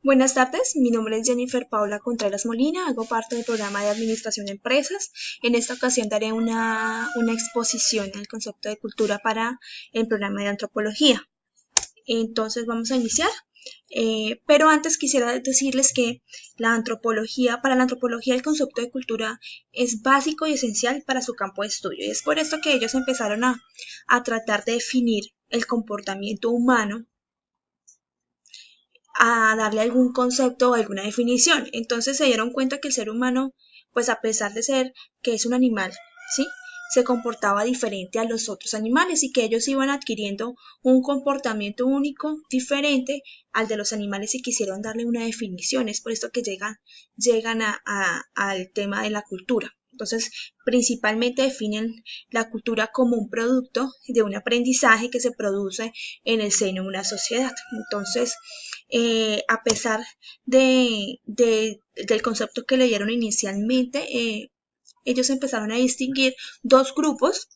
Buenas tardes, mi nombre es Jennifer Paula Contreras Molina, hago parte del programa de Administración de Empresas. En esta ocasión daré una exposición al concepto de cultura para el programa de Antropología. Entonces vamos a iniciar, pero antes quisiera decirles que para la antropología el concepto de cultura es básico y esencial para su campo de estudio. Y es por esto que ellos empezaron a tratar de definir el comportamiento humano, a darle algún concepto o alguna definición. Entonces se dieron cuenta que el ser humano, pues a pesar de ser que es un animal, ¿sí? Se comportaba diferente a los otros animales y que ellos iban adquiriendo un comportamiento único, diferente al de los animales y quisieron darle una definición. Es por esto que llegan al tema de la cultura. Entonces, principalmente definen la cultura como un producto de un aprendizaje que se produce en el seno de una sociedad. Entonces, a pesar del concepto que leyeron inicialmente, ellos empezaron a distinguir dos grupos,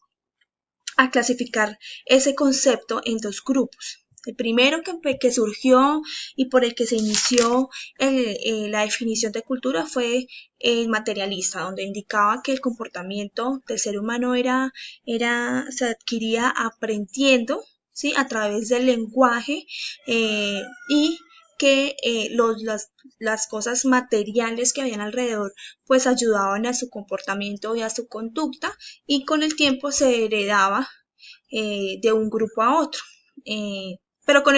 a clasificar ese concepto en dos grupos. El primero que surgió y por el que se inició la definición de cultura fue el materialista, donde indicaba que el comportamiento del ser humano se adquiría aprendiendo, ¿sí? A través del lenguaje, y que las cosas materiales que habían alrededor pues ayudaban a su comportamiento y a su conducta, y con el tiempo se heredaba de un grupo a otro. Pero con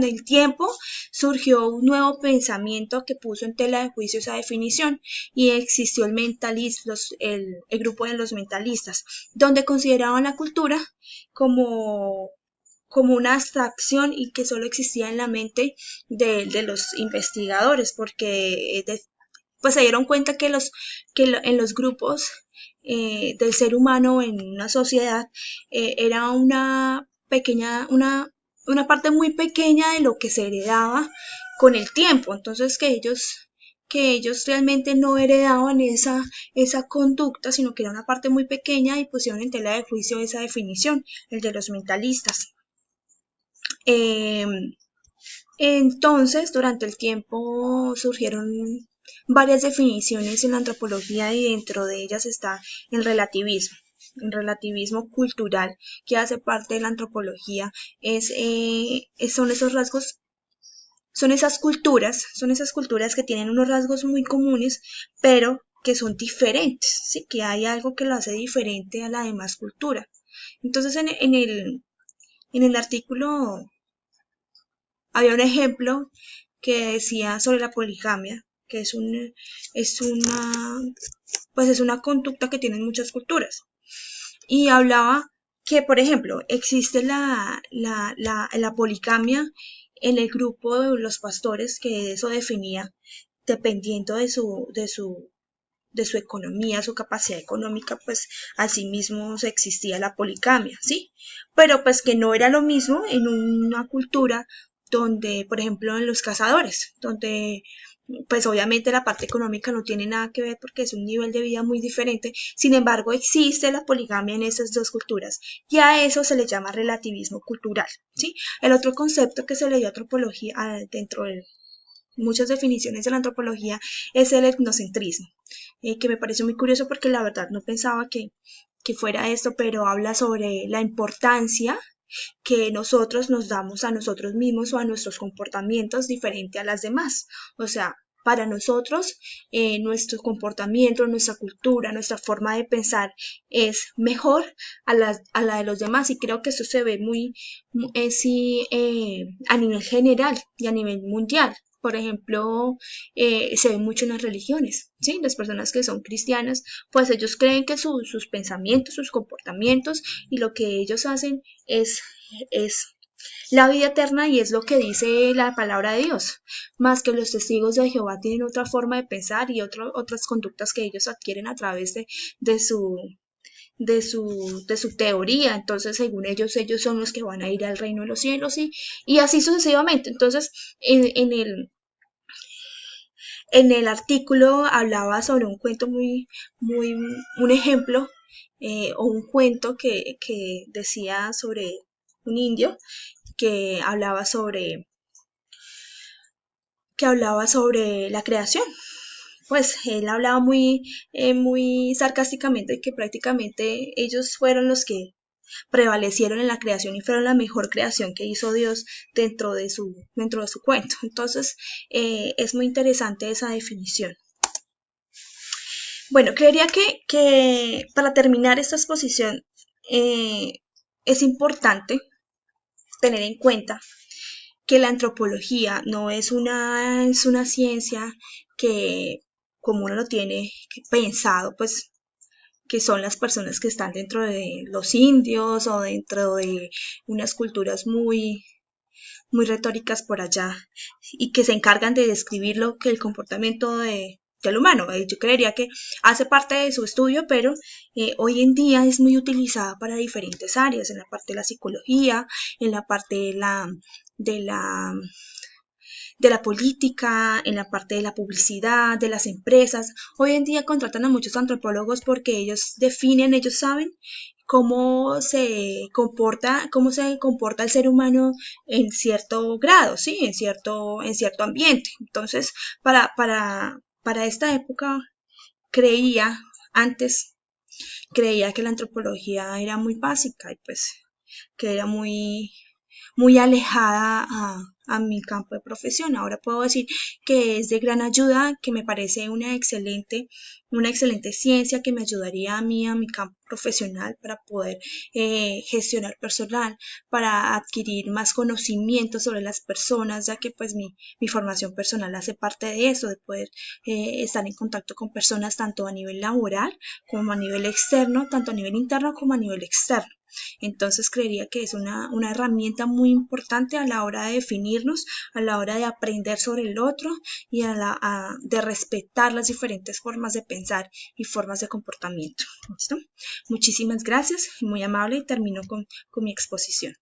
el tiempo surgió un nuevo pensamiento que puso en tela de juicio esa definición y existió el grupo de los mentalistas, donde consideraban la cultura como, como una abstracción y que solo existía en la mente de los investigadores, porque pues se dieron cuenta en los grupos del ser humano en una sociedad era una parte muy pequeña de lo que se heredaba con el tiempo. Entonces que ellos realmente no heredaban esa conducta, sino que era una parte muy pequeña y pusieron en tela de juicio esa definición, el de los mentalistas. Eh, entonces, durante el tiempo surgieron varias definiciones en la antropología y dentro de ellas está el relativismo cultural que hace parte de la antropología. Son esos rasgos, son esas culturas que tienen unos rasgos muy comunes, pero que son diferentes, ¿sí? Que hay algo que lo hace diferente a la demás cultura. Entonces, en el artículo había un ejemplo que decía sobre la poligamia, que es una, pues es una conducta que tienen muchas culturas. Y hablaba que, por ejemplo, existe la poligamia en el grupo de los pastores, que eso definía dependiendo de su economía, su capacidad económica, pues asimismo existía la poligamia, ¿sí? Pero pues que no era lo mismo en una cultura donde, por ejemplo, en los cazadores, donde pues obviamente la parte económica no tiene nada que ver porque es un nivel de vida muy diferente. Sin embargo, existe la poligamia en esas dos culturas y a eso se le llama relativismo cultural, ¿sí? El otro concepto que se le dio a antropología dentro de muchas definiciones de la antropología es el etnocentrismo, que me parece muy curioso porque la verdad no pensaba que fuera esto, pero habla sobre la importancia que nosotros nos damos a nosotros mismos o a nuestros comportamientos diferente a las demás. O sea, para nosotros, nuestro comportamiento, nuestra cultura, nuestra forma de pensar es mejor a la de los demás y creo que eso se ve sí, a nivel general y a nivel mundial. Por ejemplo, se ve mucho en las religiones, ¿sí? Las personas que son cristianas, pues ellos creen que sus pensamientos, sus comportamientos y lo que ellos hacen es la vida eterna y es lo que dice la palabra de Dios, más que los testigos de Jehová tienen otra forma de pensar y otras conductas que ellos adquieren a través de su, de su teoría. Entonces, según ellos son los que van a ir al reino de los cielos y así sucesivamente. Entonces, en el artículo hablaba sobre un cuento un ejemplo o un cuento que decía sobre un indio que hablaba que hablaba sobre la creación. Pues él hablaba muy sarcásticamente de que prácticamente ellos fueron los que prevalecieron en la creación y fueron la mejor creación que hizo Dios dentro de su cuento. Entonces, es muy interesante esa definición. Bueno, creería que para terminar esta exposición es importante tener en cuenta que la antropología no es una ciencia que, como uno lo tiene pensado, pues que son las personas que están dentro de los indios o dentro de unas culturas muy retóricas por allá y que se encargan de describir lo que el comportamiento del humano. Yo creería que hace parte de su estudio, pero hoy en día es muy utilizada para diferentes áreas, en la parte de la psicología, en la parte de la de la política, en la parte de la publicidad, de las empresas. Hoy en día contratan a muchos antropólogos porque ellos definen, ellos saben cómo se comporta el ser humano en cierto grado, ¿sí? En cierto ambiente. Entonces, para esta época creía, antes creía que la antropología era muy básica y pues que era muy alejada a mi campo de profesión. Ahora puedo decir que es de gran ayuda, que me parece una excelente ciencia que me ayudaría a mí, a mi campo profesional para poder gestionar personal, para adquirir más conocimiento sobre las personas, ya que pues mi formación personal hace parte de eso, de poder estar en contacto con personas tanto a nivel laboral como a nivel externo, tanto a nivel interno como a nivel externo. Entonces creería que es una herramienta muy importante a la hora de definirnos, a la hora de aprender sobre el otro y de respetar las diferentes formas de pensar y formas de comportamiento. ¿Listo? Muchísimas gracias, muy amable y termino con mi exposición.